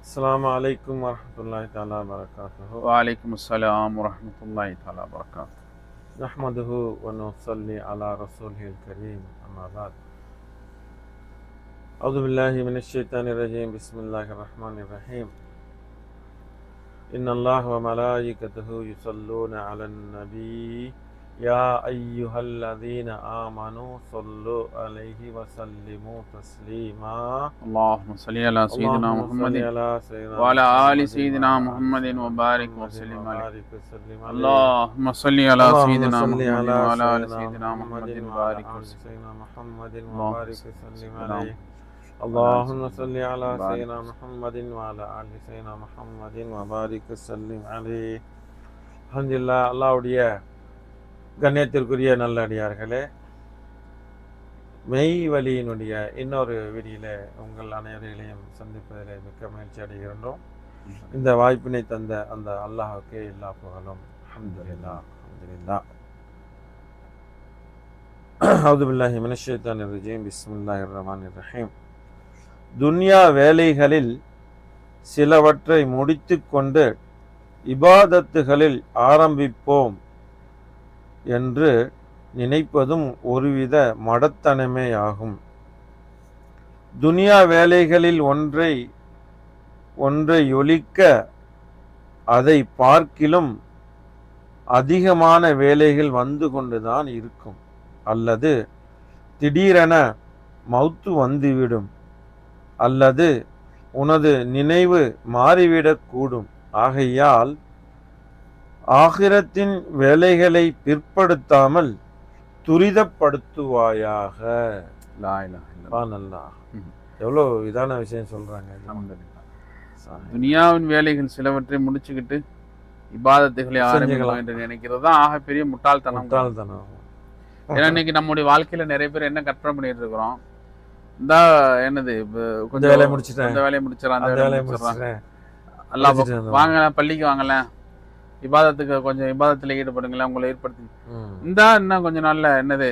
அஸ்ஸலாமு அலைக்கும் வரஹ்மத்துல்லாஹி தஆலா வபரகாத்துஹு. وعليكم السلام ورحمة الله تعالى وبركاته. நஹ்மதுஹு வ நுஸல்லி அலா ரசூலில் கரீம். அம்மா பஅத். அஊது பில்லாஹி மினஷ் ஷைத்தானிர் ரஜீம். பிஸ்மில்லாஹிர் ரஹ்மானிர் ரஹீம். இன்னல்லாஹ வ மலாயிகத்துஹு யுஸல்லூன அலன் நபி யா அய்யுஹல்லதீன ஆமனூ ஸல்லு அலைஹி வ ஸல்லிமூ தஸ்லீமா. اللهم صل على سيدنا محمد وعلى آل سيدنا محمد وبارك وسلم عليه. اللهم صل على سيدنا محمد وعلى آل سيدنا محمد وبارك وسلم عليه. اللهم صل على سيدنا محمد وعلى آل سيدنا محمد وبارك وسلم عليه. அல்ஹம்துலில்லாஹ். அல்லாஹ்வுடைய கண்ணியத்திற்குரிய நல்லடியார்களே, மெய் வழியினுடைய இன்னொரு வீடியில் உங்கள் அனைவரையும் சந்திப்பதில் மிக்க மகிழ்ச்சி அடைகின்றோம். இந்த வாய்ப்பினை தந்த அந்த அல்லாஹ்வுக்கே எல்லா புகழும். அல்ஹம்துலில்லாஹ் அல்ஹம்துலில்லாஹ். அஊது பில்லாஹி மினஷ் ஷைத்தானிர் ரஜீம். பிஸ்மில்லாஹிர் ரஹ்மானிர் ரஹீம். துன்யா வேலைகளில் சிலவற்றை முடித்து கொண்டு இபாதத்துகளில் ஆரம்பிப்போம் என்று நினைப்பதும் ஒருவித மடத்தனமே ஆகும். துனியா வேலைகளில் ஒன்றை ஒழிக்க அதை பார்க்கிலும் அதிகமான வேலைகள் வந்து கொண்டுதான் இருக்கும். அல்லது திடீரென மௌத்து வந்துவிடும், அல்லது உனது நினைவு மாறிவிடக்கூடும். ஆகையால் ஆகிரத்தின் வேலைகளை பிற்படுத்தாமல் துரிதப்படுத்துவாயாக. எவ்வளோ இதான விஷயம் சொல்றாங்க. துனியாவின் வேலைகள் சிலவற்றை முடிச்சுக்கிட்டு இபாதத்துகளை ஆரம்பிக்கலாம் என்று நினைக்கிறது தான் ஆகப்பெரிய முட்டாள்தனம். ஏன்னா இன்னைக்கு நம்முடைய வாழ்க்கையில நிறைய பேர் என்ன கற்பனை பண்ணிட்டு இருக்கிறோம், இந்த என்னது கொஞ்சம் வேலையை முடிச்சிட்டேன், அந்த வேலையை முடிச்சிடறேன், அந்த வேலையை முடிச்சிடறேன், அல்லாஹ் வாங்கல பள்ளிக்கு வாங்கல, இபாதத்துக்கு கொஞ்சம் இபாதத்துல ஈடுபடுங்களேன், உங்களை ஏற்படுத்தி இந்த இன்னும் கொஞ்சம் நாள்ல என்னது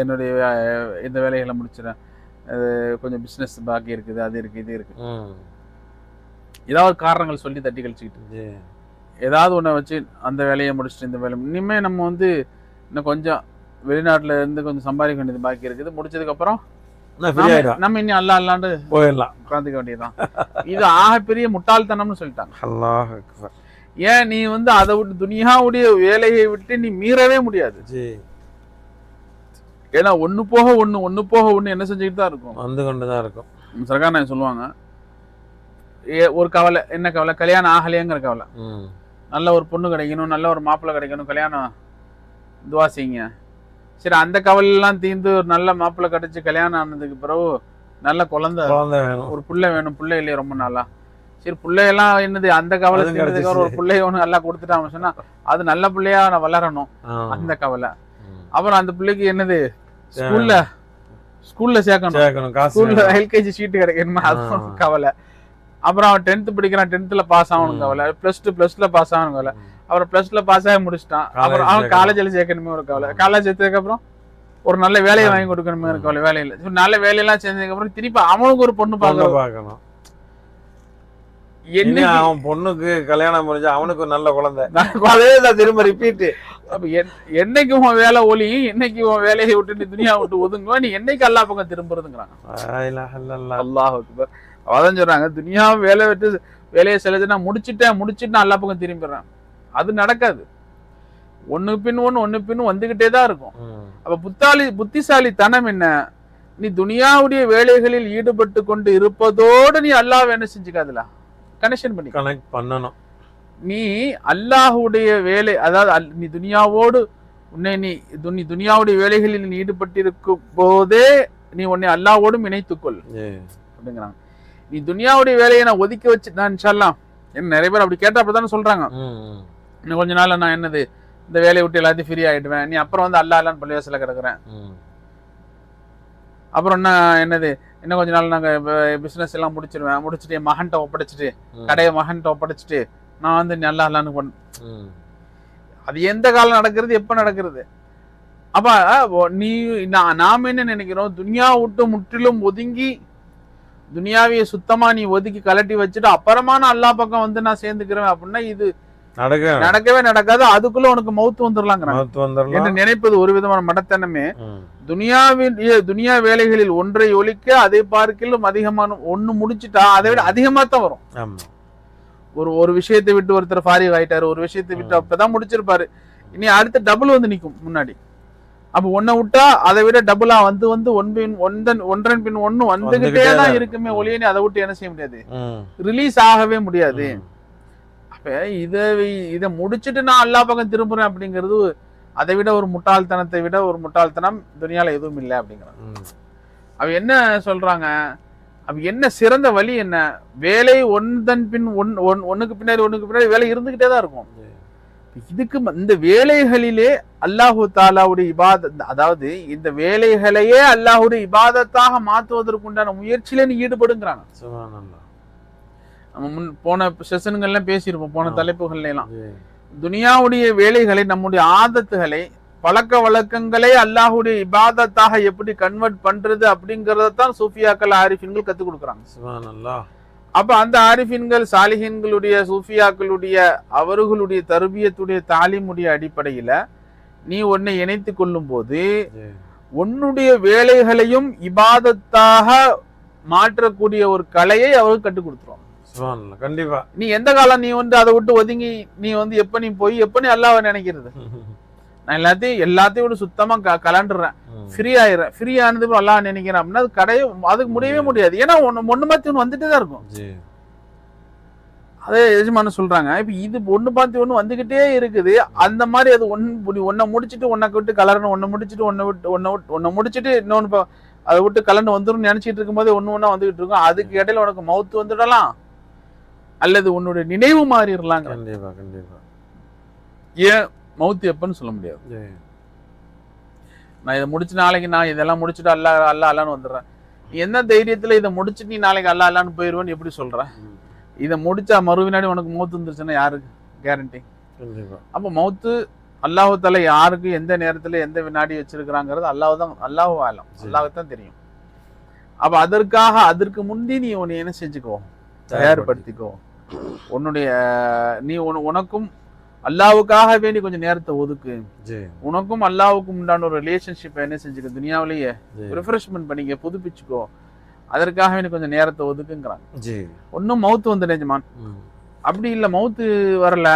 என்னுடைய இந்த வேலைகளை முடிச்சிடறேன், கொஞ்சம் பிசினஸ் பாக்கி இருக்குது, அது இருக்கு, இது இருக்கு, ஏதாவது காரணங்கள் சொல்லி தட்டி கழிச்சுக்கிட்டு ஏதாவது ஒன்றை வச்சு அந்த வேலையை முடிச்சுட்டு இந்த வேலை இனிமே நம்ம இன்னும் கொஞ்சம் வெளிநாட்டுல இருந்து கொஞ்சம் சம்பாதிக்க வேண்டியது பாக்கி இருக்குது, முடிச்சதுக்கு அப்புறம் நம்ம இன்னும் அல்லாண்டு போயிடலாம், உட்காந்துக்க வேண்டியதுதான். இது ஆகப்பெரிய முட்டாள்தனம்னு சொல்லிட்டாங்க. அல்லாஹ் அக்பர். ஏன் நீ அதை விட்டு துனியாவுடைய வேலையை விட்டு நீ மீறவே முடியாது. ஏன்னா ஒண்ணு போக ஒண்ணு என்ன செஞ்சுக்கிட்டு தான் இருக்கும், வந்து கொண்டுதான் இருக்கும். சர்கார் சொல்லுவாங்க, ஒரு கவலை, என்ன கவலை, கல்யாணம் ஆகலையேங்கிற கவலை. நல்ல ஒரு பொண்ணு கிடைக்கணும், நல்ல ஒரு மாப்பிள்ளை கிடைக்கணும், கல்யாணம் துவா செய்யுங்க. சரி, அந்த கவலை எல்லாம் தீர்ந்து ஒரு நல்ல மாப்பிள்ளை கிடைச்சு கல்யாணம் ஆனதுக்கு பிறகு நல்ல குழந்தை வேணும், ஒரு பிள்ளை வேணும், பிள்ளை இல்லையே ரொம்ப நாளா. சரி, பிள்ளையெல்லாம் என்னது அந்த கவலை தீர்ந்ததுக்கு ஒரு பிள்ளைய ஒண்ணு நல்லா கொடுத்துட்டாங்க சொன்னா அது நல்ல பிள்ளையா நான் வளரணும், அந்த கவலை. அப்புறம் அந்த பிள்ளைக்கு என்னது ஸ்கூல்ல சேர்க்கணும், ஸ்கூல்ல எல்கேஜி சீட்டு கிடைக்கணுமா, அது கவலை. அப்புறம் அவன் 10th படிக்கிறான், 10th பாஸ் ஆகணும் கவலை, +2 பாஸ் ஆகணும் கவலை. அப்புறம் +2 பாஸ் ஆகி முடிச்சிட்டான், அப்புறம் அவன் காலேஜ்ல சேர்க்கணுமே ஒரு கவலை, காலேஜ் சேர்த்ததுக்கு அப்புறம் ஒரு நல்ல வேலையை வாங்கி கொடுக்கணுமே ஒரு கவலை, வேலையில நல்ல வேலையெல்லாம் சேர்ந்ததுக்கு அப்புறம் திருப்பி அவனுக்கு ஒரு பொண்ணு பார்க்கணும். என்ன அவன் பொண்ணுக்கு கல்யாணம் முடிஞ்சு அவனுக்கு ஒரு நல்ல குழந்தை, திரும்ப ரிப்பீட். அப்ப என்னைக்கு உன் வேலை ஒலியும், என்னைக்கு உன் வேலையை விட்டு துனியா விட்டு ஒதுங்குவா, நீ என்னைக்கு அல்லா பக்கம் திரும்புறதுங்கிறாங்க. அல்லாஹ் அக்பர். அதான் சொல்றாங்க, துனியா வேலை விட்டு வேலையை செலுத்தினா முடிச்சுட்டு அல்லா பக்கம் திரும்பிடுறான். அது நடக்காது. ஒண்ணு பின் ஒண்ணு வந்துகிட்டே தான் இருக்கும். அப்ப புத்திசாலித்தனம் என்ன, நீ துனியாவுடைய வேலைகளில் ஈடுபட்டு கொண்டு இருப்பதோடு நீ அல்லாஹ்வை என்ன செஞ்சுக்காதுல கனெக்ஷன் பண்ணணும். நீ அல்லாஹுடைய வேலை, அதாவது நீ துனியாவோடு நீ துனியாவுடைய வேலைகளில் நீ ஈடுபட்டிருக்கும் போதே நீ உன்னை அல்லாஹ்வோடும் இணைத்துக்கொள் அப்படிங்கிறாங்க. நீ துனியாவுடைய வேலையை நான் ஒதுக்கி வச்சு நான் இன்ஷால்லாம், என்ன நிறைய பேர் அப்படி கேட்டா அப்படித்தானே சொல்றாங்க, இன்னும் கொஞ்ச நாள் நான் என்னது இந்த வேலையை விட்டு எல்லாத்தையும் ஃப்ரீ ஆயிடுவேன், நீ அப்புறம் அல்லாஹ்லான்னு பள்ளிவாசல கிடக்குறேன், அப்புறம் என்னது இன்னும் கொஞ்ச நாள் நாங்க பிசினஸ் எல்லாம் முடிச்சுட்டு என் மகன்கிட்ட ஒப்படைச்சிட்டு, கடையை மகன்கிட்ட ஒப்படைச்சிட்டு நான் நல்லா அல்லான்னு அது எந்த காலம் நடக்கிறது, எப்ப நடக்கிறது? அப்ப நாம என்ன நினைக்கிறோம், துனியா விட்டு முற்றிலும் ஒதுங்கி துனியாவிய சுத்தமா நீ ஒதுக்கி கலட்டி வச்சுட்டு அப்புறமா நான் அல்லாஹ் பக்கம் வந்து நான் சேர்ந்துக்கிறேன் அப்படின்னா இது நடக்கவே நடக்காது. அதுக்குள்ள உனக்கு மௌத்து வந்துடலாங்கிறாங்க என்று நினைப்பது ஒரு விதமான மடத்தனமே. துனியா வேலைகளில் ஒன்றை ஒழிக்க அதை பார்க்கிலும் அதிகமான ஒண்ணு முடிச்சுட்டா அதை விட அதிகமா தான் வரும். ஒரு விஷயத்தை விட்டு ஒருத்தர் ஃபாரிக் ஆயிட்டாரு, ஒரு விஷயத்தை விட்டு அப்பதான் முடிச்சிருப்பாரு, இனி அடுத்த டபுள் வந்து நிக்கும் முன்னாடி. அப்ப ஒன்ன விட்டா அதை விட டபுளா வந்து ஒன்றன் பின் ஒன்னு வந்துகிட்டே தான் இருக்குமே ஒளிய அதை விட்டு என்ன செய்ய முடியாது, ரிலீஸ் ஆகவே முடியாது. அப்ப இதை முடிச்சுட்டு நான் அல்லாஹ் பக்கம் திரும்புறேன் அப்படிங்கிறது அதை விட ஒரு முட்டாள்தனத்தை விட ஒரு முட்டாள்தனம் துனியால எதுவும் இல்லை அப்படிங்கிறாங்க. அவ என்ன சொல்றாங்க, அப்ப என்ன சிறந்த வழி என்ன, வேலை ஒன்றன் பின் ஒண்ணுக்கு பின்னாடி வேலை இருந்துகிட்டே தான் இருக்கும். இதுக்கு இந்த வேலைகளிலே அல்லாஹு தாலாவுடைய இபாதத், அதாவது இந்த வேலைகளையே அல்லாஹுடைய இபாதத்தாக மாற்றுவதற்குண்டான முயற்சியில நீ ஈடுபடுங்கிறாங்க. நம்ம போன செஷன்கள்லாம் பேசியிருப்போம், போன தலைப்புகள்ல எல்லாம் துனியாவுடைய வேலைகளை, நம்முடைய ஆதத்துகளை, பழக்க வழக்கங்களை அல்லாஹுடைய இபாதத்தாக எப்படி கன்வெர்ட் பண்றது அப்படிங்கறதான் சூஃபியாக்கள் ஆரிஃபின்கள் கத்துக் கொடுக்குறாங்க. அப்ப அந்த ஆரிஃபின்கள் சாலிஹின்களுடைய சூஃபியாக்களுடைய அவர்களுடைய தர்பியத்துடைய தாலிமுடைய அடிப்படையில நீ உன்னை இணைத்து கொள்ளும் போது உன்னுடைய வேலைகளையும் இபாதத்தாக மாற்றக்கூடிய ஒரு கலையை அவர்கள் கற்றுக் கொடுத்துருவாங்க. கண்டிப்பா நீ எந்த காலம் நீ அதை விட்டு ஒதுங்கி நீ எப்ப நீ போய் எப்ப நீ அல்லாஹ்வை நினைக்கிறது, நான் எல்லாத்தையும் விட சுத்தமா கலண்டுறேன், ஃப்ரீ ஆயிடுறேன், ஃப்ரீ ஆனது அல்லாஹ் நினைக்கிறேன் அப்படின்னா அது கடையே அதுக்கு முடியவே முடியாது. ஏன்னா ஒண்ணு மாத்தி ஒண்ணு வந்துட்டே தான் இருக்கும். அதே எஜமான சொல்றாங்க, இப்ப இது ஒண்ணு பார்த்து ஒண்ணு வந்துகிட்டே இருக்குது. அந்த மாதிரி அது ஒன்ன முடிச்சுட்டு ஒன்ன விட்டு கலரணும், ஒன்ன முடிச்சுட்டு ஒன்ன முடிச்சுட்டு இன்னொன்னு அதை விட்டு கலந்து வந்துடும் நினைச்சிட்டு இருக்கும் போது ஒண்ணு வந்துகிட்டு இருக்கும். அதுக்கு இடையில உனக்கு மவுத்து வந்துடலாம், அல்லது உன்னுடைய நினைவு மாறிடலாம். கண்டிப்பா கண்டிப்பா. ஏன் மவுத்து எப்பன்னு சொல்ல முடியாது. நான் இதை முடிச்சு நாளைக்கு நான் இதெல்லாம் முடிச்சுட்டு அல்லான்னு வந்துடுறேன். நீ என்ன தைரியத்துல இதை முடிச்சுட்டு நீ நாளைக்கு அல்லான்னு போயிடுவேன்னு எப்படி சொல்ற? இதை முடிச்சா மறுவினாடி உனக்கு மவுத்து வந்துருச்சுன்னா யாருக்கு கேரண்டி? அப்ப மவுத்து அல்லாஹு தஆலா யாருக்கு எந்த நேரத்துல எந்த வினாடி வச்சிருக்கிறாங்கிறது அல்லாஹு ஆலம், அல்லாஹ்தான் தெரியும். அப்ப அதற்கு முந்தி நீ உன்னை என்ன செஞ்சுக்கோ, தயார்படுத்திக்கோ. உன்னுடைய நீ உனக்கும் அல்லாஹ்வுக்காக வேண்டி கொஞ்சம் நேரத்தை ஒதுக்கு. உனக்கும் அல்லாஹ்வுக்கும் உண்டான ஒரு ரிலேஷன்ஷிப் என்ன செஞ்சுக்க, துனியாவிலேயே ரிஃப்ரெஷ்மெண்ட் பண்ணிக்க, புதுப்பிச்சுக்கோ. அதற்காக வேண்டி கொஞ்சம் நேரத்தை ஒதுக்குங்கிறாங்க. ஒன்னும் மவுத்து வந்து நிஜமான் அப்படி இல்ல, மவுத்து வரல,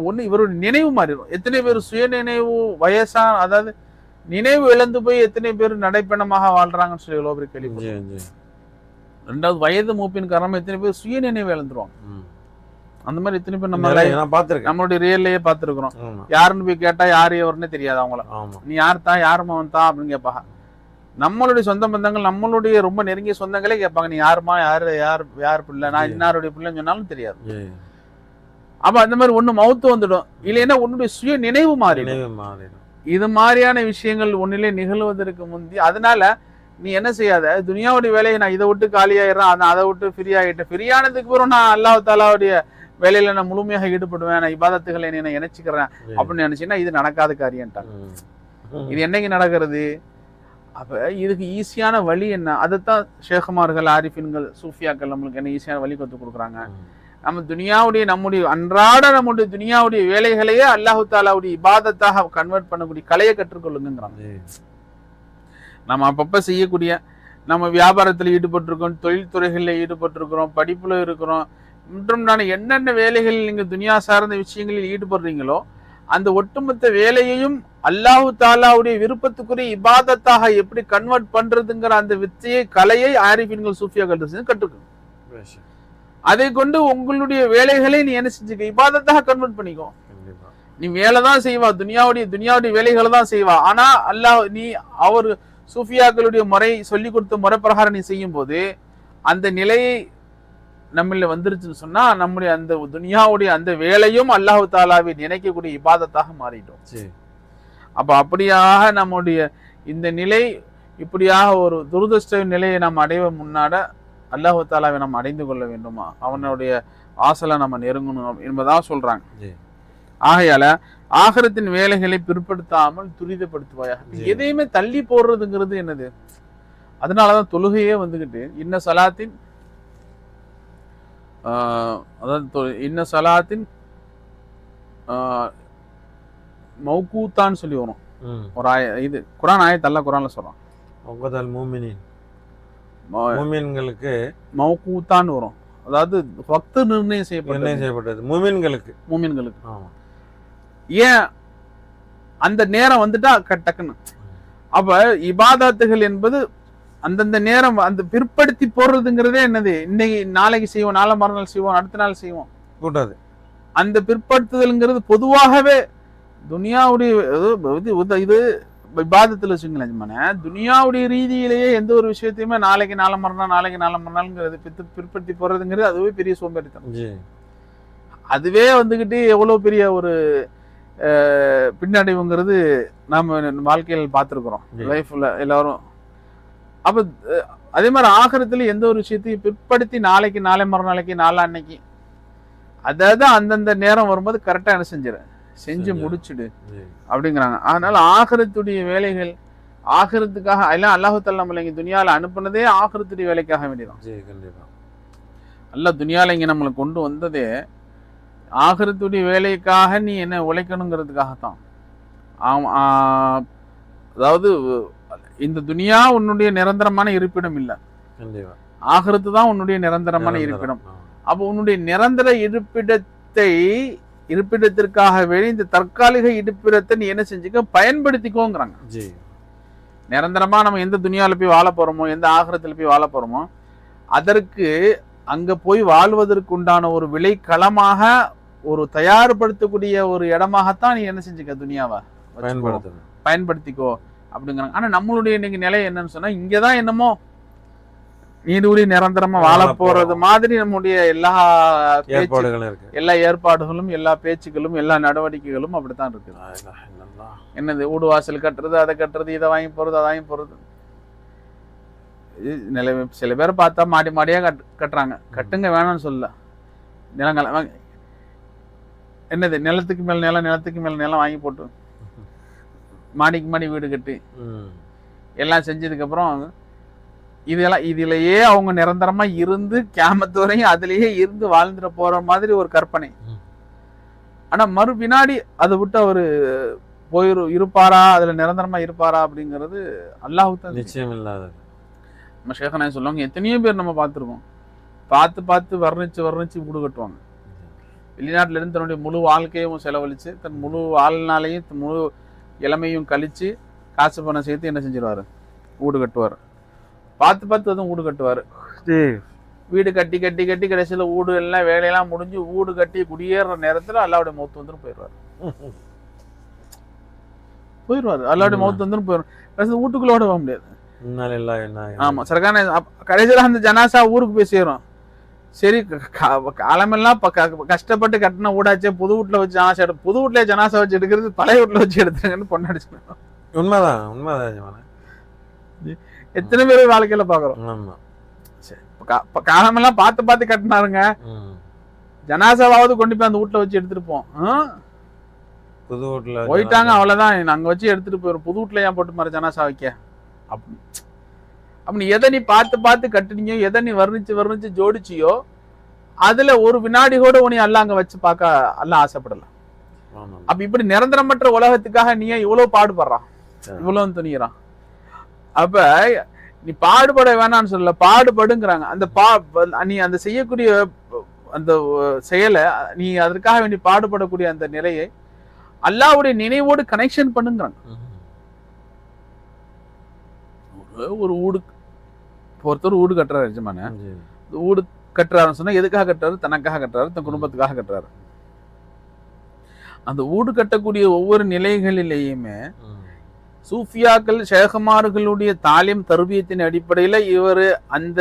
ஒண்ணு இவருடைய நினைவு மாறிடும். எத்தனை பேர் சுய நினைவு வயசா, அதாவது நினைவு இழந்து போய் எத்தனை பேர் நடைப்பயணமாக வாழ்றாங்கன்னு சொல்லி எவ்வளவு பேர் கேள்வி. ரெண்டாவது வயது மூப்பின் காரணமா எத்தனை பேர் சுய நினைவு இழந்துருவாங்க. அந்த மாதிரி எத்தனை பேர் நம்மளுடைய ரியல்லையே பார்த்திருக்கிறோம். யாருன்னு போய் கேட்டா யாரு எவருன்னே தெரியாது அவங்கள. நீ யார் தான், யாருமா தான் அப்படின்னு கேட்பாங்க. நம்மளுடைய சொந்த பந்தங்கள், நம்மளுடைய ரொம்ப நெருங்கிய சொந்தங்களே கேட்பாங்க, நீ யாருமா, யார் பிள்ளை, நான் இன்னாருடைய பிள்ளைன்னு சொன்னாலும் தெரியாது. அப்ப அந்த மாதிரி ஒண்ணு மவுத்து வந்துடும், இல்லைன்னா உன்னுடைய சுய நினைவு மாறிடும். இது மாதிரியான விஷயங்கள் ஒன்னிலே நிகழ்வதற்கு முந்தி, அதனால நீ என்ன செய்யாத, துனியாவுடைய வேலையை நான் இதை விட்டு காலியாயிடுறேன், அதை விட்டு ஃப்ரீ ஆகிட்டேன், ஃப்ரீயானதுக்கு பிறகு நான் அல்லாஹ் தாலாவுடைய வேலையில நான் முழுமையாக ஈடுபடுவேன், நான் இபாதத்துகளை நான் இணைச்சிக்கிறேன் அப்படின்னு நினைச்சீங்கன்னா இது நடக்காத காரியம்ட்டாங்க. இது என்னைக்கு நடக்கிறது? அப்ப இதுக்கு ஈஸியான வழி என்ன? அதைத்தான் ஷேகுமார்கள், ஆரிஃபின்கள், சூஃபியாக்கள் நம்மளுக்கு என்ன ஈஸியான வழி கற்றுக் கொடுக்குறாங்க. நம்ம துனியாவுடைய நம்முடைய துனியாவுடைய வேலைகளையே அல்லாஹு தாலாவுடைய இபாதத்தாக கன்வெர்ட் பண்ணக்கூடிய கலையை கற்றுக்கொள்ளுங்கிறாங்க. நம்ம அப்பப்ப செய்யக்கூடிய, நம்ம வியாபாரத்துல ஈடுபட்டிருக்கோம், தொழில் துறைகளில் ஈடுபட்டிருக்கிறோம், படிப்புல இருக்கிறோம், மற்றும் நான் என்னென்ன வேலைகளில் நீங்க துனியா சார்ந்த விஷயங்களில் ஈடுபடுறீங்களோ அந்த ஒட்டுமொத்த வேலையையும் அல்லாஹு தாலாவுடைய விருப்பத்துக்குரிய இபாதத்தாக எப்படி கன்வெர்ட் பண்றதுங்கிற அந்த வித்தையை, கலையை ஆரிஃபின்கள், சூஃபியாக்கள் கற்றுக்கணும். அதை கொண்டு உங்களுடைய வேலைகளை நீ என்ன செஞ்சுக்க, இபாதத்தாக கன்வெர்ட் பண்ணிக்கோ. நீ வேலைதான் செய்வா, துனியாவுடைய வேலைகளை தான் செய்வா. ஆனா அல்லாஹ் அவர் சூஃபியாக்களுடைய முறை சொல்லி கொடுத்த முறை பிரகாரம் நீ செய்யும் போது அந்த நிலையை நம்மள வந்துருச்சுன்னு சொன்னா நம்முடைய அந்த துனியாவுடைய அந்த வேலையும் அல்லாஹு தாலாவை நினைக்கக்கூடிய இபாதத்தாக மாறிட்டோம். அப்ப அப்படியாக நம்முடைய இந்த நிலை இப்படியாக ஒரு துரதிர்ஷ்ட நிலையை நாம் அடைவ முன்னாட அல்லாஹு தாலாவை நாம் அடைந்து கொள்ள வேண்டுமா, அவனுடைய ஆசலை நம்ம நெருங்கணும் என்பதா சொல்றாங்க. ஆகையால ஆகிரத்தின் வேலைகளை பிற்படுத்தாமல் துரிதப்படுத்துவாயா. எதையுமே தள்ளி போடுறதுங்கிறது என்னது? அதனாலதான் தொழுகையே வந்துகிட்டு இன்ன சலாத்தின் அதாவது இன்ன சலாத்தின் மௌகூத்தான்னு சொல்லி வரும். ஒரு இது குரான் ஆயத் அல்லாஹ் குரான்ல சொல்றான். ஒகதல் மூமினின் மூமின்களுக்கு மௌகூத்தான்னு வரும். அதாவது வக்து நிர்ணயம் செய்யப்பட்டது மூமின்களுக்கு. ஏன் அந்த நேரம் வந்துட்டா டக்குன்னு. அப்ப இபாதத்துகள் என்பது அந்தந்த நேரம் அந்த பிற்படுத்தி போடுறதுங்கிறதே என்னது, இன்னைக்கு நாளைக்கு செய்வோம், நாளை மறுநாள் செய்வோம், அடுத்த நாள் செய்வோம் கூடாது. அந்த பிற்படுத்துதல்ங்கிறது பொதுவாகவே துனியாவுடைய இது இபாதத்துல வச்சுங்களேன், துனியாவுடைய ரீதியிலேயே எந்த ஒரு விஷயத்தையுமே நாளைக்கு நாளை மறுநாள்ங்கிறது பிற்படுத்தி போறதுங்கிறது அதுவே பெரிய சோம்பேறித்தனம். அதுவே வந்துகிட்டு எவ்வளவு பெரிய ஒரு பின்னடைவுங்கிறது நாம வாழ்க்கையில் பார்த்துருக்குறோம் லைஃப்ல எல்லாரும். அப்ப அதே மாதிரி ஆகிரத்துல எந்த ஒரு விஷயத்தையும் பிற்படுத்தி நாளைக்கு நாளை மறுநாளைக்கு நாளான்னைக்கு அதாவது அந்தந்த நேரம் வரும்போது கரெக்டா என்ன செஞ்சு முடிச்சுடு அப்படிங்கிறாங்க. அதனால ஆகிரத்துடைய வேலைகள் ஆகிரத்துக்காக எல்லாம் அல்லாஹு தஆலா நம்மளை இங்க துனியால அனுப்புனதே ஆகிரத்துடைய வேலைக்காக வேண்டியதான். அல்லாஹ் துனியால இங்க நம்மளை கொண்டு வந்ததே ஆகிரத்துடைய வேலைக்காக நீ என்ன உழைக்கணுங்கிறதுக்காகத்தான். அதாவது இந்த துனியா உன்னுடைய நிரந்தரமான இருப்பிடம் இல்ல, ஆகிரத்து தான் உன்னுடைய நிரந்தரமான இருப்பிடம். அப்போ உன்னுடைய நிரந்தர இருப்பிடத்திற்காக வேண்டி இந்த தற்காலிக இருப்பிடத்தை நீ என்ன செஞ்சுக்க பயன்படுத்திக்கோங்கிறாங்க. நிரந்தரமா நம்ம எந்த துனியால போய் வாழ போறோமோ, எந்த ஆகிரத்துல போய் வாழ போறோமோ, அதற்கு அங்க போய் வாழ்வதற்கு உண்டான ஒரு விளைக்களமாக ஒரு தயார்படுத்தக்கூடிய ஒரு இடமாகத்தான் நீ என்ன செஞ்சுக்க துனியாவை பயன்படுத்திக்கோ அப்படிங்கிறாங்க. ஆனா நம்மளுடைய இன்னைக்கு நிலை என்னன்னு சொன்னா, இங்கதான் என்னமோ நீடூழி நிரந்தரமா வாழ போறது மாதிரி நம்முடைய எல்லா ஏற்பாடுகளும் எல்லா பேச்சுக்களும் எல்லா நடவடிக்கைகளும் அப்படித்தான் இருக்கு. என்னது வீடு வாசல் கட்டுறது, அதை கட்டுறது, இதை வாங்கி போறது, அதை வாங்கி போறது. சில பேரை பார்த்தா மாடியா கட்டுறாங்க. கட்டுங்க வேணும்னு சொல்ல, நிலங்களை என்னது நிலத்துக்கு மேல நிலம் வாங்கி போட்டு மாடிக்கு மாடி வீடு கட்டி எல்லாம் செஞ்சதுக்கு அப்புறம் இதுலயே அவங்க நிரந்தரமா இருந்து கியாமத்து வரையும் அதுலயே இருந்து வாழ்ந்துட போற மாதிரி ஒரு கற்பனை. ஆனா மறு பின்னாடி அதை விட்டு அவரு இருப்பாரா, அதுல நிரந்தரமா இருப்பாரா அப்படிங்கிறது அல்லாஹ்வுக்கு நிச்சயம் இல்லாதது. நம்ம ஷேഖനാய் சொல்லுவாங்க, எத்தனையோ பேர் நம்ம பார்த்துருக்கோம், பார்த்து வர்ணிச்சு வீடு கட்டுவாங்க. வெளிநாட்டுல இருந்து தன்னுடைய முழு வாழ்க்கையும் செலவழிச்சு தன் முழு வாழ்நாளையும் முழு இளமையும் கழிச்சு காசு பணம் சேர்த்து என்ன செஞ்சிருவாரு, வீடு கட்டுவார். பார்த்து அதுவும் வீடு கட்டுவாரு. வீடு கட்டி கடைசியில வீடு எல்லாம் வேலையெல்லாம் முடிஞ்சு வீடு கட்டி குடியேற நேரத்துல அல்லாவுடைய மௌத்து வந்துடும் போயிடுவாரு. அல்லாவுடைய மௌத்து வந்துடும் போயிடும். வீட்டுக்குள்ளோட போக முடியாது. ஆமா சரக்கான கடைசியில அந்த ஜனாசா ஊருக்கு போய் சேரும். சரி காலமெல்லாம் கஷ்டப்பட்டு கட்டின வீடாச்சே, புது வீட்டுல வச்சு ஜனாசா புது வீட்டுல ஜனாசா வச்சு எடுக்கிறது பழைய வீட்டுல வச்சு எடுத்துருங்கன்னு பொண்ணடிச்சு. உண்மைதான். எத்தனை பேர் வாழ்க்கையில பாக்குறோம். காலமெல்லாம் பார்த்து கட்டினாருங்க, ஜனாசாவாவது கொண்டு போய் அந்த வீட்டுல வச்சு எடுத்துட்டு புது வீட்டுல போயிட்டாங்க, அவ்வளவுதான். அங்க வச்சு எடுத்துட்டு போயிடும். புது வீட்டுல ஏன் போட்டு மாதிரி ஜனாசா வைக்க அப்படி எதை நீ பார்த்து கட்டுனீங்க, எதை நீ வர்ணிச்சு ஜோடிச்சியோ அதுல ஒரு வினாடி கூட உன்னை அல்லாஹ் அங்க வச்சு பார்க்க அல்லாஹ் ஆசைப்படலாம். அப்ப இப்படி நிரந்தரமற்ற உலகத்துக்காக நீ இவ்வளவு பாடுபடுறான், இவ்வளவு துணிகிறான். அப்ப நீ பாடுபட வேணான்னு சொல்லல, பாடுபடுங்கிறாங்க. நீ அந்த செய்யக்கூடிய அந்த செயலை, நீ அதற்காக வேண்டி பாடுபடக்கூடிய அந்த நிலையை அல்லாஹ்வுடைய நினைவோடு கனெக்ஷன் பண்ணுங்கிறாங்க. ஒரு வீடு ஒருத்தர் வீடு கட்டுறாரு, எஜமான வீடு கட்டுறாருன்னு சொன்னா எதுக்காக கட்டுறாரு? தனக்காக கட்டுறாரு, தன் குடும்பத்துக்காக கட்டுறாரு. அந்த வீடு கட்டக்கூடிய ஒவ்வொரு நிலைகளிலேயுமே சூஃபியாக்கள் ஷேഖமார்களுடைய தாலிம் தர்பியத்தின் அடிப்படையில இவர் அந்த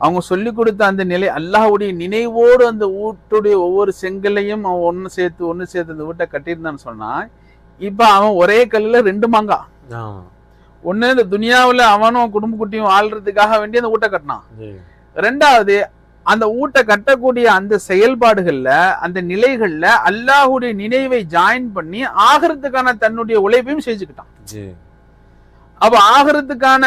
அவங்க சொல்லி கொடுத்த அந்த நிலை அல்லாஹ்வுடைய நினைவோடு அந்த வீட்டுடைய ஒவ்வொரு செங்கலையும் அவன் ஒன்னு சேர்த்து அந்த வீட்டை கட்டியிருந்தான்னு சொன்னா, இப்ப அவன் ஒரே கல்லுல 2 மாங்கா. ஒண்ணு இந்த துனியாவுல அவனும் குடும்ப குட்டியும் வாழ்றதுக்காக வேண்டி அந்த வீட்டை கட்டினான். 2வது அந்த வீட்டை கட்டக்கூடிய அந்த செயல்பாடுகள்ல அந்த நிலைகள்ல அல்லாஹ்வுடைய நினைவை ஜாயின் பண்ணி ஆகிறதுக்கான தன்னுடைய உழைப்பையும் செஞ்சுக்கிட்டான். அப்ப ஆகறதுக்கான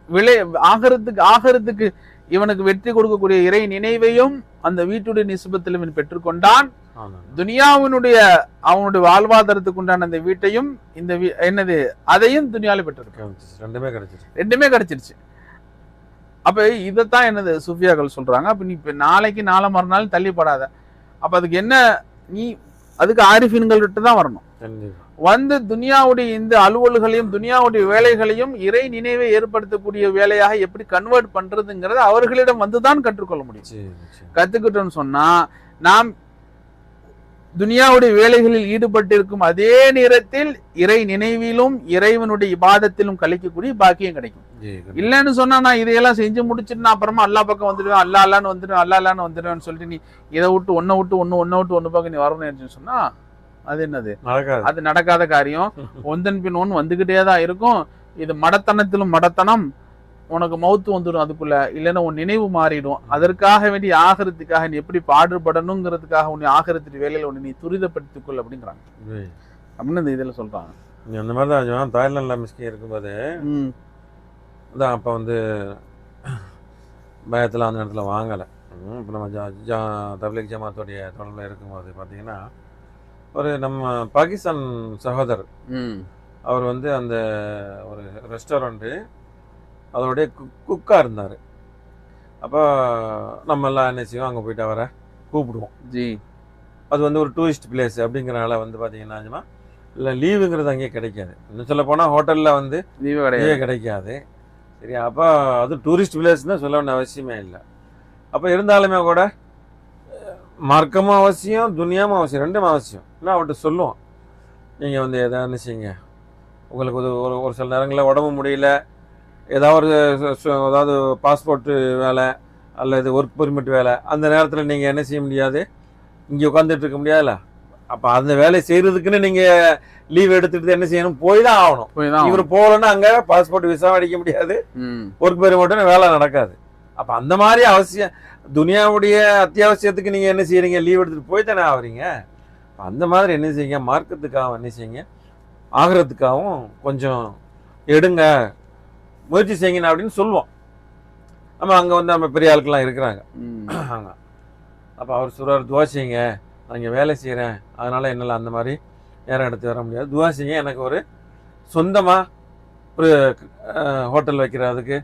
விளை ஆகறதுக்கு இவனுக்கு வெற்றி கொடுக்கக்கூடிய இறை நினைவையும் அந்த வீட்டுடைய நிசுபத்தில் இவன் பெற்றுக்கொண்டான். துனியாவினுடைய அவனுடைய வாழ்வாதாரத்துக்கு உண்டான அந்த வீட்டையும் இந்த என்னது அதையும் துனியாவில் பெற்றிருக்கான். ரெண்டுமே கிடைச்சிருச்சு. அப்ப இதைத்தான் என்னது சூஃபியாக்கள் சொல்றாங்க. அப்ப நீ இப்ப நாளைக்கு நாளை மறுநாள் தள்ளிப்படாத. அப்ப அதுக்கு என்ன, நீ அதுக்கு ஆரிஃபின்கள்கிட்ட தான் வரணும். வந்து துனியாவுடைய இந்த அலுவல்களையும் துனியாவுடைய வேலைகளையும் இறை நினைவை ஏற்படுத்தக்கூடிய வேலையாக எப்படி கன்வெர்ட் பண்றதுங்கிறத அவர்களிடம் வந்துதான் கற்றுக்கொள்ள முடியும். கத்துக்கிட்டோம்னு சொன்னா நாம் துனியாவுடைய வேலைகளில் ஈடுபட்டிருக்கும் அதே நேரத்தில் இறை நினைவிலும் இறைவனுடைய இபாதத்திலும் கழிக்கக்கூடிய பாக்கியம் கிடைக்கும். இல்லைன்னு சொன்னா நான் இதையெல்லாம் செஞ்சு முடிச்சுட்டு நான் அப்புறமா அல்லா பக்கம் வந்துடுவேன், அல்லான்னு வந்துடுவேன்னு சொல்லிட்டு நீ இதை விட்டு ஒன்னை விட்டு ஒன்னு பக்கம் நீ வரணும்னு சொன்னா அது என்னது, அது நடக்காத காரியம். ஒன்றன் பின் ஒன்று வந்துகிட்டே தான் இருக்கும். இது மடத்தனத்திலும் மடத்தனம். உனக்கு மவுத்து வந்துடும் அதுக்குள்ள, இல்லைன்னா உன் நினைவு மாறிடும். அதற்காக வேண்டி ஆகறதுக்காக நீ எப்படி பாடுபடணுங்கிறதுக்காக உன்னை ஆகறதுக்கு வேலையில உன்னை நீ துரிதப்படுத்திக்கொள் அப்படிங்கிறாங்க அப்படின்னு இந்த இதுல சொல்றாங்க. அந்த மாதிரி தான் தாய்லாண்டில் மிஸ்கி இருக்கும்போது அதான் அப்போ வந்து பயத்தில் அந்த இடத்துல வாங்கலை. இப்போ நம்ம தப்லீக் ஜமாத்துடைய தொடர்பில் இருக்கும்போது பார்த்தீங்கன்னா ஒரு நம்ம பாகிஸ்தான் சகோதரர் அவர் வந்து அந்த ஒரு ரெஸ்டாரண்ட்டு அதோடைய குக்காக இருந்தார். அப்போ நம்ம எல்லாம் என்ன செய்வோம், அங்கே போயிட்டு அவரை கூப்பிடுவோம். அது வந்து ஒரு டூரிஸ்ட் பிளேஸ் அப்படிங்கிறனால வந்து பார்த்தீங்கன்னா இல்லை லீவுங்கிறது அங்கேயே கிடைக்காது. இன்னும் சொல்ல போனால் ஹோட்டலில் வந்து லீவே கிடைக்காது. சரி, அப்போ அது டூரிஸ்ட் பிளேஸ்ன்னு சொல்ல வேண்டிய அவசியமே இல்லை. அப்போ இருந்தாலுமே கூட மார்க்கமும் அவசியம், துனியாவும் அவசியம், ரெண்டும் அவசியம். இல்லை அவர்கிட்ட சொல்லுவோம், நீங்கள் வந்து எதாவது செய்யுங்க, உங்களுக்கு ஒரு சில நேரங்களில் உடம்பு முடியல, ஏதாவது பாஸ்போர்ட்டு வேலை அல்லது ஒர்க் பெர்மிட் வேலை, அந்த நேரத்தில் நீங்கள் என்ன செய்ய முடியாது, இங்கே உட்காந்துட்டு இருக்க முடியாதுல்ல. அப்போ அந்த வேலை செய்கிறதுக்குன்னு நீங்கள் லீவ் எடுத்துட்டு என்ன செய்யணும், போய் தான் ஆகணும். இவர் போகலன்னா அங்கே பாஸ்போர்ட் விசாவும் அடிக்க முடியாது, ஒர்க் பெர்மிட்னு வேலை நடக்காது. அப்போ அந்த மாதிரி அவசியம் துனியாவுடைய அத்தியாவசியத்துக்கு நீங்கள் என்ன செய்கிறீங்க, லீவ் எடுத்துகிட்டு போய் தானே ஆகுறீங்க. அந்த மாதிரி என்ன செய்யுங்க, மார்க்கத்துக்காகவும் என்ன செய்யுங்க, ஆகிறதுக்காகவும் கொஞ்சம் எடுங்க, முயற்சி செய்யுங்க அப்படின்னு சொல்லுவோம். நம்ம அங்கே வந்து நம்ம பெரிய ஆட்கள்லாம் இருக்கிறாங்க அங்கே. அப்போ அவர் சொல்கிறார், துவா செய்யுங்க, நான் இங்கே வேலை செய்கிறேன், அதனால் என்னால் அந்த மாதிரி நேரம் எடுத்து வர முடியாது, துவா செய்யுங்க, எனக்கு ஒரு சொந்தமாக ஒரு ஹோட்டல் வைக்கிறதுக்கு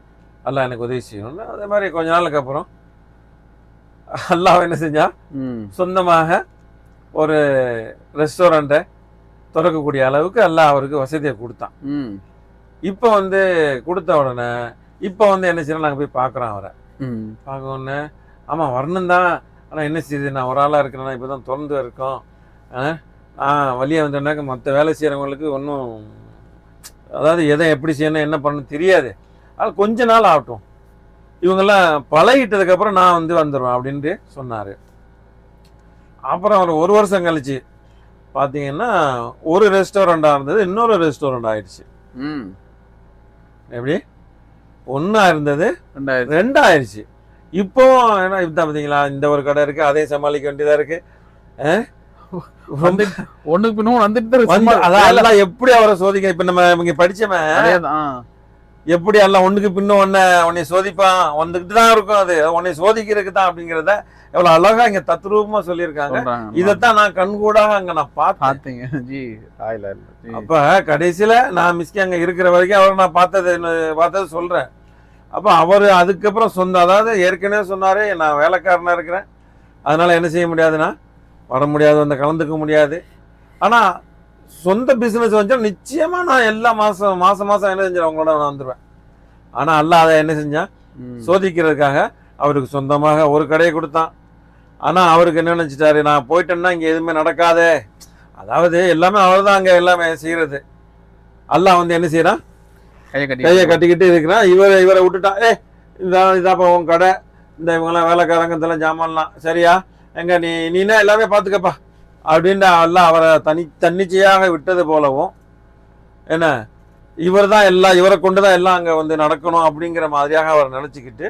அல்லாஹ் எனக்கு உதவி செய்யணும்னு. அதே மாதிரி கொஞ்ச நாளுக்கு அப்புறம் அல்லாஹ் என்ன செஞ்சா, சொந்தமாக ஒரு ரெஸ்டாரண்ட்டை திறக்கக்கூடிய அளவுக்கு அல்லாஹ் அவருக்கு வசதியை கொடுத்தான். இப்போ வந்து கொடுத்த உடனே இப்போ வந்து என்ன செய்யணும், நாங்கள் போய் பார்க்குறோம் அவரை. பார்க்க உடனே ஆமாம் வரணும் தான், ஆனால் என்ன செய்யுது, நான் ஒரு ஆளாக இருக்கிறேன்னா இப்போ தான் திறந்து இருக்கோம், வழியாக வந்தோடனாக்க மற்ற வேலை செய்கிறவங்களுக்கு ஒன்றும் அதாவது எதை எப்படி செய்யணும் என்ன பண்ணணும் தெரியாது, அது கொஞ்ச நாள் ஆகட்டும், இவங்கெல்லாம் பழகிட்டதுக்கப்புறம் நான் வந்து வந்துடுவேன் அப்படின்ட்டு சொன்னார். அப்புறம் ஒரு வருஷம் கழிச்சு பார்த்தீங்கன்னா ஒரு ரெஸ்டாரண்டாக இருந்தது இன்னொரு ரெஸ்டாரண்ட் ஆயிடுச்சு. எப்படி ஒன்றா இருந்தது ரெண்டாயிருச்சு. இப்போ ஏன்னா இதுதான் பார்த்தீங்களா, இந்த ஒரு கடை இருக்கு, அதையும் சமாளிக்க வேண்டியதா இருக்கு. ஒண்ணுக்கு பின்னும் வந்துட்டு அதான் எப்படி அவரை சோதிக்க. இப்ப நம்ம இங்க படிச்சவன் எப்படி எல்லாம் ஒண்ணுக்கு பின்னும் உன்னை சோதிப்பான், வந்துகிட்டு தான் இருக்கும், அது உன்னை சோதிக்கிறதுக்கு தான் அப்படிங்கிறத எவ்வளவு அழகா இங்க தத்ரூபமா சொல்லியிருக்காங்க. இதைத்தான் நான் கண்கூடாக அங்க நான் பார்த்தேன். அப்ப கடைசியில நான் மிஸ்கி அங்க இருக்கிற வரைக்கும் அவரை நான் பார்த்தது சொல்றேன். அப்ப அவரு அதுக்கப்புறம் அதாவது ஏற்கனவே சொன்னாரு, நான் வேலைக்காரனா இருக்கிறேன், அதனால என்ன செய்ய முடியாதுன்னா வர முடியாது, வந்து கலந்துக்க முடியாது. ஆனா சொந்த பிசினஸ் வச்சா நிச்சயமா நான் எல்லா மாசம் என்ன செஞ்சேன், அவங்களோட நான் வந்துடுவேன். ஆனா அல்லாஹ் அதை என்ன செஞ்சான், சோதிக்கிறதுக்காக அவருக்கு சொந்தமாக ஒரு கடையை கொடுத்தான். ஆனா அவருக்கு என்ன நினைச்சிட்டாரு, நான் போயிட்டேன்னா இங்க எதுவுமே நடக்காதே, அதாவது எல்லாமே அவர் தான் அங்க எல்லாமே செய்யறது. அல்லாஹ் வந்து என்ன செய்யறான், கையை கட்டிக்கிட்டு இருக்கிறான். இவரை விட்டுட்டான், இதாப்பா உன் கடை, இந்த இவங்கெல்லாம் வேலைக்காரங்க இதெல்லாம் ஜாமான்லாம் சரியா, எங்க நீனா எல்லாமே பார்த்துக்கப்பா அப்படின்ட்டு எல்லாம் அவரை தன்னிச்சையாக விட்டது போலவும் என்ன இவர் தான் எல்லாம், இவரை கொண்டு தான் எல்லாம் அங்கே வந்து நடக்கணும் அப்படிங்கிற மாதிரியாக அவர் நினச்சிக்கிட்டு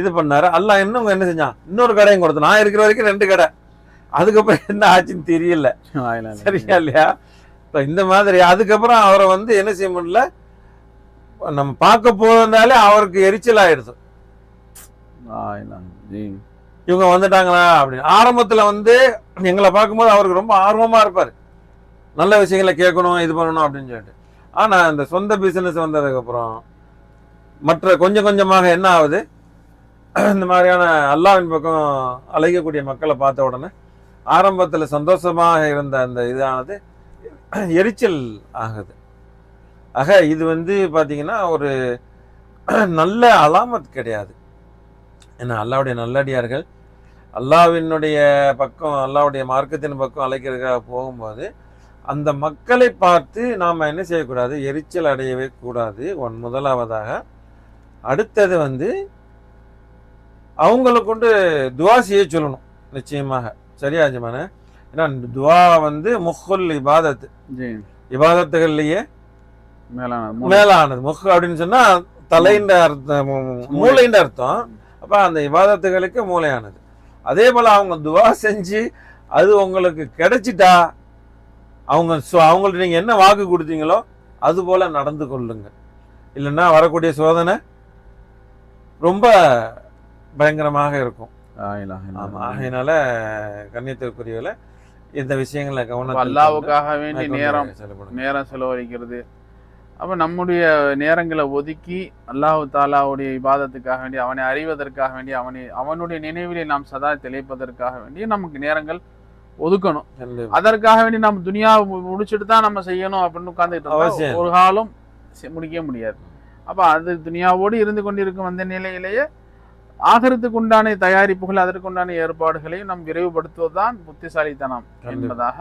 இது பண்ணாரு. அல்லாஹ் இன்னும் என்ன செஞ்சான், இன்னொரு கடையும் கொடுத்து, நான் இருக்கிற வரைக்கும் 2 கடை, அதுக்கப்புறம் என்ன ஆச்சுன்னு தெரியல, சரியா இல்லையா. இப்போ இந்த மாதிரி அதுக்கப்புறம் அவரை வந்து என்ன செய்ய முடியல, நம்ம பார்க்க போறதாலே அவருக்கு எரிச்சல் ஆயிடுது. இவங்க வந்துட்டாங்களா அப்படின்னு. ஆரம்பத்துல வந்து எங்களை பார்க்கும்போது அவருக்கு ரொம்ப ஆர்வமா இருப்பாரு, நல்ல விஷயங்களை கேட்கணும் இது பண்ணணும் அப்படின்னு சொல்லிட்டு. ஆனா இந்த சொந்த பிசினஸ் வந்ததுக்கு அப்புறம் மற்ற கொஞ்சம் கொஞ்சமாக என்ன ஆகுது, இந்த மாதிரியான அல்லாஹ்வின் பக்கம் அழைக்கக்கூடிய மக்களை பார்த்த உடனே ஆரம்பத்துல சந்தோஷமாக இருந்த அந்த இதானது எரிச்சல் ஆகுது. ஆக இது வந்து பாத்தீங்கன்னா ஒரு நல்ல அலாமத் கிடையாது. ஏன்னா அல்லாஹ்வுடைய நல்லடியார்கள் அல்லாஹ்வினுடைய பக்கம், அல்லாஹ்வுடைய மார்க்கத்தின் பக்கம் அழைக்கிறதுக்காக போகும்போது அந்த மக்களை பார்த்து நாம் என்ன செய்யக்கூடாது, எரிச்சல் அடையவே கூடாது. முதலாவதாக. அடுத்தது வந்து அவங்களை கொண்டு துவா செய்ய சொல்லணும் நிச்சயமாக. சரியா ஜமான? ஏன்னா துவா வந்து முஹுல் இபாதத்து, இபாதத்துகள்லயே மேலானது. முஹ் அப்படின்னு சொன்னா தலைன்ற அர்த்தம், மூளைன்ற அர்த்தம். அப்ப அந்த இபாதத்துகளுக்கு மூளையானது. அதே போல அவங்க துவா செஞ்சு அது உங்களுக்கு கிடைச்சிட்டா அவங்கள்ட்ட நீங்க என்ன வாக்கு கொடுத்தீங்களோ அது போல நடந்து கொள்ளுங்க. இல்லைன்னா வரக்கூடிய சோதனை ரொம்ப பயங்கரமாக இருக்கும். ஆகையினால கண்ணியத்திற்குரியவர்களே, இந்த விஷயங்களை கவனம், அல்லாஹ்வுக்காக வேண்டி நேரம் செலவழிக்கிறது. அப்ப நம்முடைய நேரங்களை ஒதுக்கி அல்லாஹ் தாலாவுடைய இபாதத்துக்காக வேண்டி, அவனை அறிவதற்காக வேண்டி, அவனுடைய நினைவிலே நாம் சதா திளைப்பதற்காக வேண்டி நமக்கு நேரங்கள் ஒதுக்கணும். அதற்காக வேண்டி நம்ம துனியா முடிச்சுட்டு தான் நம்ம செய்யணும் அப்படின்னு உட்கார்ந்துட்டு ஒரு காலம் முடிக்க முடியாது. அப்ப அது துனியாவோடு இருந்து கொண்டிருக்கும் அந்த நிலையிலேயே ஆகறதுக்கு உண்டான தயாரிப்புகள், அதற்குண்டான ஏற்பாடுகளையும் நாம் விரைவுபடுத்துவதுதான் புத்திசாலித்தனம் என்பதாக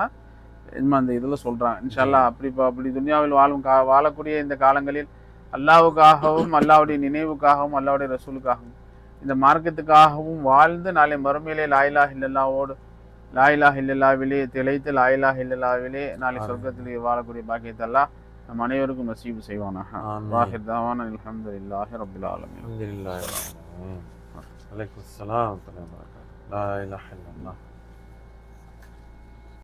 அந்த இதுல சொல்றான். இன்ஷா அல்லாஹ் அப்படி துனியாவில் வாழக்கூடிய இந்த காலங்களில் அல்லாஹ்வுக்காகவும் அல்லாஹ்வுடைய நினைவுக்காகவும் அல்லாஹ்வுடைய ரசூலுக்காகவும் இந்த மார்க்கத்துக்காகவும் வாழ்ந்து நாளை மறுமையிலே லா இலாஹ இல்லல்லாஹ்வோடு லா இலாஹ இல்லல்லாஹ்விலே திளைத்து லா இலாஹ இல்லல்லாஹ்விலே நாளை சொர்க்கத்திலே வாழக்கூடிய பாக்கியத்தை அல்லாஹ் நம் அனைவருக்கும் நசீபு செய்வானாக. வாஹிர் தாவானா அல்ஹம்துலில்லாஹி ரப்பில் ஆலமீன். அல்ஹம்துலில்லாஹி. அலைக்கும் ஸலாம் வ ரஹ்மத்துல்லாஹி வ பரகாத்துஹு. லா இலாஹ இல்லல்லாஹ்.